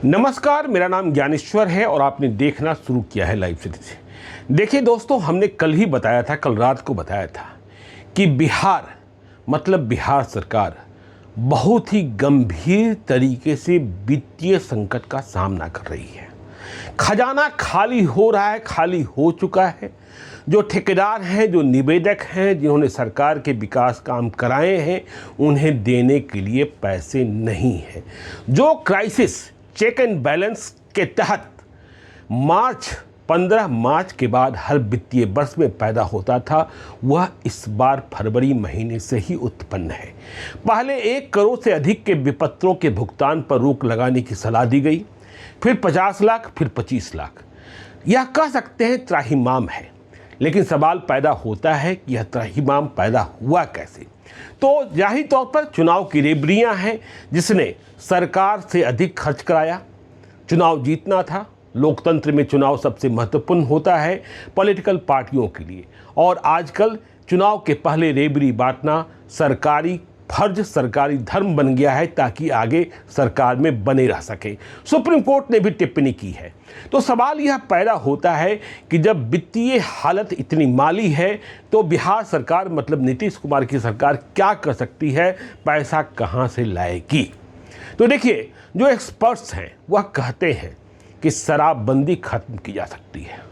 नमस्कार, मेरा नाम ज्ञानेश्वर है और आपने देखना शुरू किया है लाइव सीरीज। देखिए दोस्तों, हमने कल ही बताया था, कल रात को बताया था कि बिहार सरकार बहुत ही गंभीर तरीके से वित्तीय संकट का सामना कर रही है। खजाना खाली हो रहा है, खाली हो चुका है। जो ठेकेदार हैं, जो निवेदक हैं, जिन्होंने सरकार के विकास काम कराए हैं, उन्हें देने के लिए पैसे नहीं हैं। जो क्राइसिस चेक एंड बैलेंस के तहत 15 मार्च के बाद हर वित्तीय वर्ष में पैदा होता था, वह इस बार फरवरी महीने से ही उत्पन्न है। पहले 1 करोड़ से अधिक के विपत्रों के भुगतान पर रोक लगाने की सलाह दी गई, फिर 50 लाख, फिर 25 लाख। यह कह सकते हैं त्राहिमाम है, लेकिन सवाल पैदा होता है कि यह त्राहिमाम पैदा हुआ कैसे। तो जाहिर तौर पर चुनाव की रेबरियां हैं, जिसने सरकार से अधिक खर्च कराया। चुनाव जीतना था, लोकतंत्र में चुनाव सबसे महत्वपूर्ण होता है पॉलिटिकल पार्टियों के लिए, और आजकल चुनाव के पहले रेबरी बांटना सरकारी फर्ज, सरकारी धर्म बन गया है, ताकि आगे सरकार में बने रह सके। सुप्रीम कोर्ट ने भी टिप्पणी की है। तो सवाल यह पैदा होता है कि जब वित्तीय हालत इतनी माली है, तो बिहार सरकार मतलब नीतीश कुमार की सरकार क्या कर सकती है, पैसा कहां से लाएगी। तो देखिए, जो एक्सपर्ट्स हैं वह कहते हैं कि शराबबंदी खत्म की जा सकती है।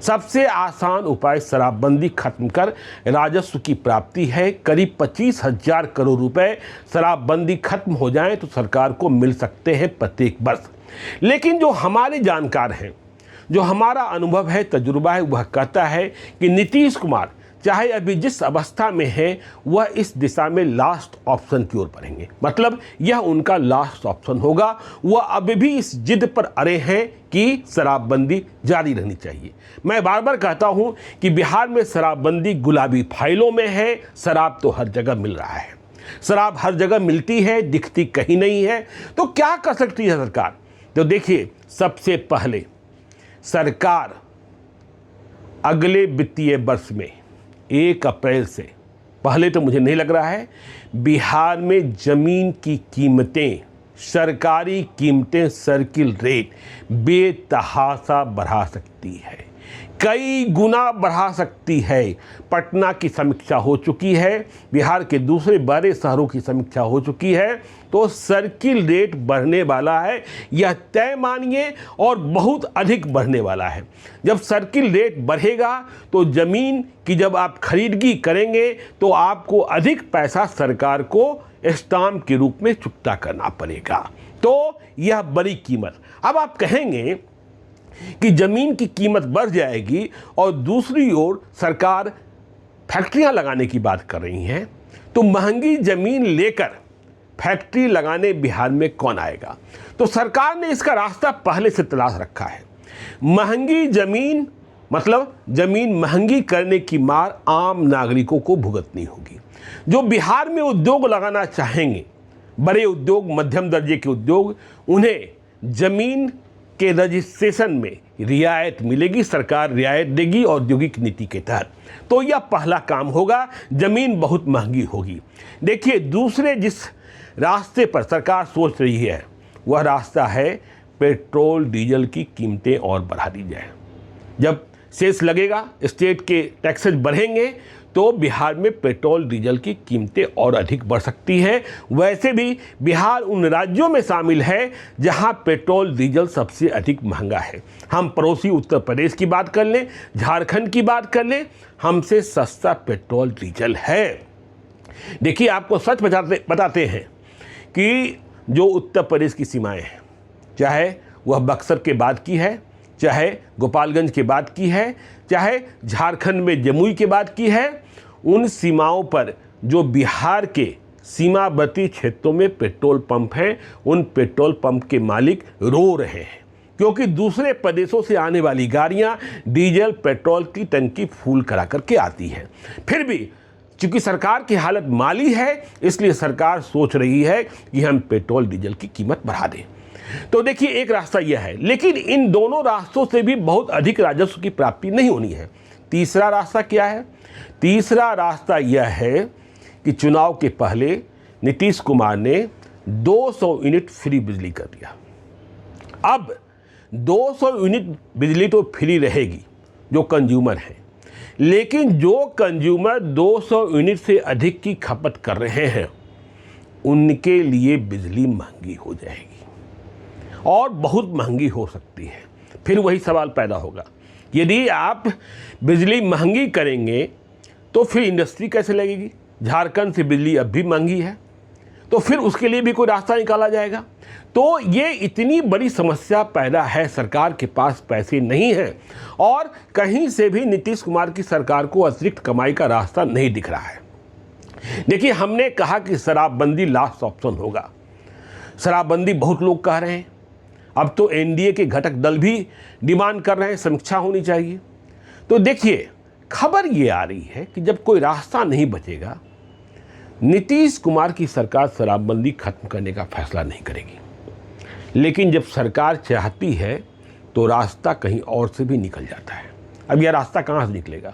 सबसे आसान उपाय शराबबंदी खत्म कर राजस्व की प्राप्ति है। करीब 25,000 करोड़ रुपए शराबबंदी खत्म हो जाए तो सरकार को मिल सकते हैं प्रत्येक वर्ष। लेकिन जो हमारे जानकार हैं, जो हमारा अनुभव है, तजुर्बा है, वह कहता है कि नीतीश कुमार चाहे अभी जिस अवस्था में है, वह इस दिशा में लास्ट ऑप्शन की ओर बढ़ेंगे। मतलब यह उनका लास्ट ऑप्शन होगा। वह अभी भी इस जिद पर अड़े हैं कि शराबबंदी जारी रहनी चाहिए। मैं बार बार कहता हूं कि बिहार में शराबबंदी गुलाबी फाइलों में है। शराब तो हर जगह मिल रहा है, शराब हर जगह मिलती है, दिखती कहीं नहीं है। तो क्या कर सकती है सरकार? तो देखिए, सबसे पहले सरकार अगले वित्तीय वर्ष में 1 अप्रैल से पहले तो मुझे नहीं लग रहा है, बिहार में ज़मीन की कीमतें, सरकारी कीमतें, सर्किल रेट बेतहाशा बढ़ा सकती है, कई गुना बढ़ा सकती है। पटना की समीक्षा हो चुकी है, बिहार के दूसरे बड़े शहरों की समीक्षा हो चुकी है। तो सर्किल रेट बढ़ने वाला है, यह तय मानिए, और बहुत अधिक बढ़ने वाला है। जब सर्किल रेट बढ़ेगा तो ज़मीन की जब आप खरीदगी करेंगे तो आपको अधिक पैसा सरकार को स्टाम्प के रूप में चुकता करना पड़ेगा। तो यह बड़ी कीमत। अब आप कहेंगे कि ज़मीन की कीमत बढ़ जाएगी और दूसरी ओर सरकार फैक्ट्रियां लगाने की बात कर रही हैं, तो महंगी ज़मीन लेकर फैक्ट्री लगाने बिहार में कौन आएगा? तो सरकार ने इसका रास्ता पहले से तलाश रखा है। महंगी ज़मीन मतलब ज़मीन महंगी करने की मार आम नागरिकों को भुगतनी होगी। जो बिहार में उद्योग लगाना चाहेंगे, बड़े उद्योग, मध्यम दर्जे के उद्योग, उन्हें ज़मीन के रजिस्ट्रेशन में रियायत मिलेगी, सरकार रियायत देगी औद्योगिक नीति के तहत। तो यह पहला काम होगा, ज़मीन बहुत महंगी होगी। देखिए, दूसरे जिस रास्ते पर सरकार सोच रही है, वह रास्ता है पेट्रोल डीजल की कीमतें और बढ़ा दी जाए। जब सेस लगेगा, स्टेट के टैक्सेस बढ़ेंगे, तो बिहार में पेट्रोल डीजल की कीमतें और अधिक बढ़ सकती है। वैसे भी बिहार उन राज्यों में शामिल है जहां पेट्रोल डीजल सबसे अधिक महंगा है। हम पड़ोसी उत्तर प्रदेश की बात कर लें, झारखंड की बात कर लें, हमसे सस्ता पेट्रोल डीजल है। देखिए, आपको सच बताते हैं कि जो उत्तर प्रदेश की सीमाएं हैं, चाहे वह बक्सर के बाद की है, चाहे गोपालगंज के बाद की है, चाहे झारखंड में जमुई के बाद की है, उन सीमाओं पर जो बिहार के सीमावर्ती क्षेत्रों में पेट्रोल पंप हैं, उन पेट्रोल पंप के मालिक रो रहे हैं, क्योंकि दूसरे प्रदेशों से आने वाली गाड़ियां डीजल पेट्रोल की टंकी फुल करा करके आती हैं। फिर भी चूंकि सरकार की हालत माली है, इसलिए सरकार सोच रही है कि हम पेट्रोल डीजल की कीमत बढ़ा दें। तो देखिए, एक रास्ता यह है, लेकिन इन दोनों रास्तों से भी बहुत अधिक राजस्व की प्राप्ति नहीं होनी है। तीसरा रास्ता क्या है? तीसरा रास्ता यह है कि चुनाव के पहले नीतीश कुमार ने 200 यूनिट फ्री बिजली कर दिया। अब 200 यूनिट बिजली तो फ्री रहेगी जो कंज्यूमर हैं, लेकिन जो कंज्यूमर 200 यूनिट से अधिक की खपत कर रहे हैं उनके लिए बिजली महंगी हो जाएगी और बहुत महंगी हो सकती है। फिर वही सवाल पैदा होगा, यदि आप बिजली महंगी करेंगे तो फिर इंडस्ट्री कैसे लगेगी? झारखंड से बिजली अब भी महंगी है, तो फिर उसके लिए भी कोई रास्ता निकाला जाएगा। तो ये इतनी बड़ी समस्या पैदा है, सरकार के पास पैसे नहीं हैं और कहीं से भी नीतीश कुमार की सरकार को अतिरिक्त कमाई का रास्ता नहीं दिख रहा है। देखिए, हमने कहा कि शराबबंदी लास्ट ऑप्शन होगा। शराबबंदी बहुत लोग कह रहे हैं, अब तो एनडीए के घटक दल भी डिमांड कर रहे हैं समीक्षा होनी चाहिए। तो देखिए, खबर ये आ रही है कि जब कोई रास्ता नहीं बचेगा, नीतीश कुमार की सरकार शराबबंदी खत्म करने का फैसला नहीं करेगी। लेकिन जब सरकार चाहती है तो रास्ता कहीं और से भी निकल जाता है। अब यह रास्ता कहाँ से निकलेगा?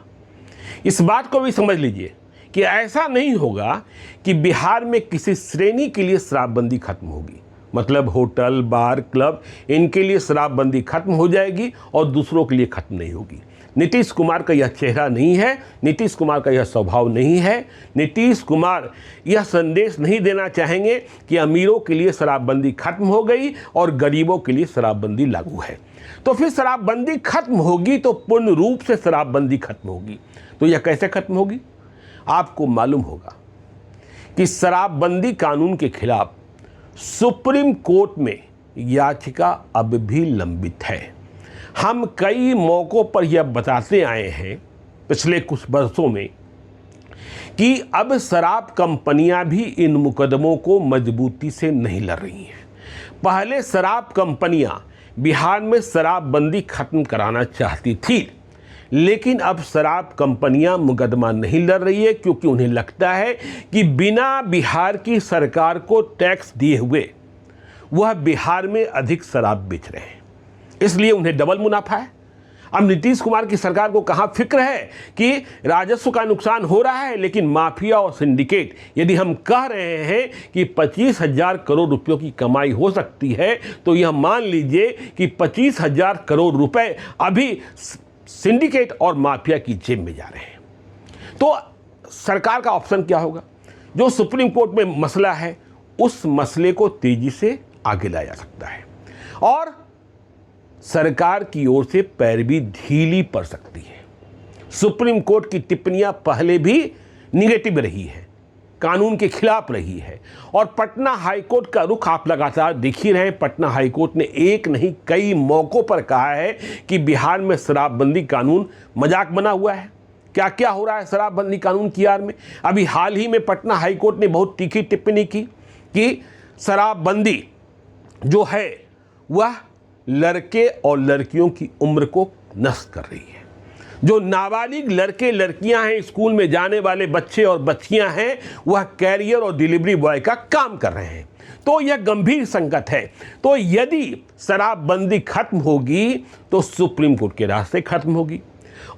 इस बात को भी समझ लीजिए कि ऐसा नहीं होगा कि बिहार में किसी श्रेणी के लिए शराबबंदी खत्म होगी, मतलब होटल, बार, क्लब, इनके लिए शराबबंदी खत्म हो जाएगी और दूसरों के लिए खत्म नहीं होगी। नीतीश कुमार का यह चेहरा नहीं है, नीतीश कुमार का यह स्वभाव नहीं है। नीतीश कुमार यह संदेश नहीं देना चाहेंगे कि अमीरों के लिए शराबबंदी खत्म हो गई और गरीबों के लिए शराबबंदी लागू है। तो फिर शराबबंदी खत्म होगी तो पूर्ण रूप से शराबबंदी खत्म होगी। तो यह कैसे खत्म होगी? आपको मालूम होगा कि शराबबंदी कानून के खिलाफ सुप्रीम कोर्ट में याचिका अब भी लंबित है। हम कई मौक़ों पर यह बताते आए हैं पिछले कुछ वर्षों में कि अब शराब कंपनियां भी इन मुकदमों को मजबूती से नहीं लड़ रही हैं। पहले शराब कंपनियां बिहार में शराबबंदी खत्म कराना चाहती थी, लेकिन अब शराब कंपनियां मुकदमा नहीं लड़ रही है क्योंकि उन्हें लगता है कि बिना बिहार की सरकार को टैक्स दिए हुए वह बिहार में अधिक शराब बेच रहे हैं, इसलिए उन्हें डबल मुनाफा है। अब नीतीश कुमार की सरकार को कहाँ फिक्र है कि राजस्व का नुकसान हो रहा है, लेकिन माफिया और सिंडिकेट, यदि हम कह रहे हैं कि 25,000 करोड़ रुपयों की कमाई हो सकती है तो यह मान लीजिए कि 25,000 करोड़ रुपए अभी सिंडिकेट और माफिया की जेब में जा रहे हैं। तो सरकार का ऑप्शन क्या होगा? जो सुप्रीम कोर्ट में मसला है उस मसले को तेजी से आगे लाया जा सकता है और सरकार की ओर से पैरवी ढीली पड़ सकती है। सुप्रीम कोर्ट की टिप्पणियां पहले भी निगेटिव रही है, कानून के खिलाफ रही है और पटना हाईकोर्ट का रुख आप लगातार देख ही रहे हैं। पटना हाईकोर्ट ने एक नहीं कई मौकों पर कहा है कि बिहार में शराबबंदी कानून मजाक बना हुआ है। क्या क्या हो रहा है शराबबंदी कानून की आड़ में? अभी हाल ही में पटना हाईकोर्ट ने बहुत तीखी टिप्पणी की कि शराबबंदी जो है वह लड़के और लड़कियों की उम्र को नष्ट कर रही है। जो नाबालिग लड़के लड़कियां हैं, स्कूल में जाने वाले बच्चे और बच्चियां हैं, वह कैरियर और डिलीवरी बॉय का काम कर रहे हैं। तो यह गंभीर संकट है। तो यदि शराबबंदी खत्म होगी तो सुप्रीम कोर्ट के रास्ते खत्म होगी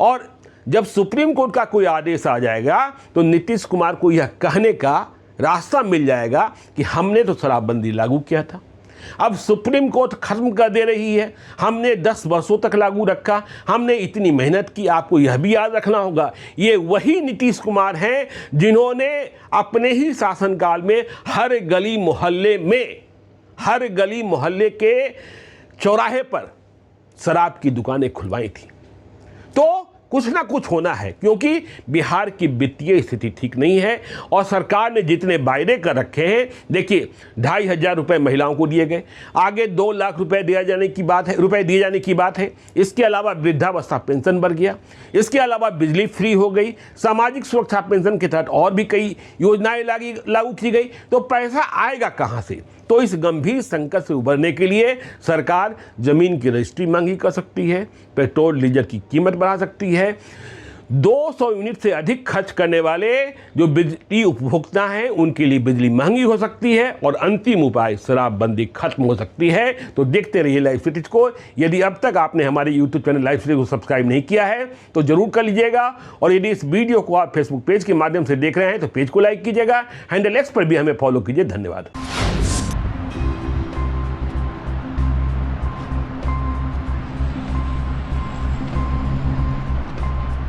और जब सुप्रीम कोर्ट का कोई आदेश आ जाएगा तो नीतीश कुमार को यह कहने का रास्ता मिल जाएगा कि हमने तो शराबबंदी लागू किया था, अब सुप्रीम कोर्ट खत्म कर दे रही है, हमने 10 वर्षों तक लागू रखा, हमने इतनी मेहनत की। आपको यह भी याद रखना होगा, ये वही नीतीश कुमार हैं जिन्होंने अपने ही शासनकाल में हर गली मोहल्ले के चौराहे पर शराब की दुकानें खुलवाई थी। तो कुछ ना कुछ होना है क्योंकि बिहार की वित्तीय स्थिति ठीक नहीं है और सरकार ने जितने वायदे कर रखे हैं, देखिए 2,500 रुपये महिलाओं को दिए गए, आगे 2 लाख रुपए दिए जाने की बात है। इसके अलावा वृद्धावस्था पेंशन बढ़ गया, इसके अलावा बिजली फ्री हो गई, सामाजिक सुरक्षा पेंशन के तहत और भी कई योजनाएं लागू की गई। तो पैसा आएगा कहाँ से? तो इस गंभीर संकट से उबरने के लिए सरकार जमीन की रजिस्ट्री महंगी कर सकती है, पेट्रोल डीजल की कीमत बढ़ा सकती है, 200 यूनिट से अधिक खर्च करने वाले जो बिजली उपभोक्ता हैं उनके लिए बिजली महंगी हो सकती है और अंतिम उपाय शराबबंदी खत्म हो सकती है। तो देखते रहिए लाइव सिटीज को। यदि अब तक आपने हमारे यूट्यूब चैनल लाइव सिटीज को सब्सक्राइब नहीं किया है तो जरूर कर लीजिएगा और यदि इस वीडियो को आप फेसबुक पेज के माध्यम से देख रहे हैं तो पेज को लाइक कीजिएगा, हैंडल एक्स पर भी हमें फॉलो कीजिए। धन्यवाद।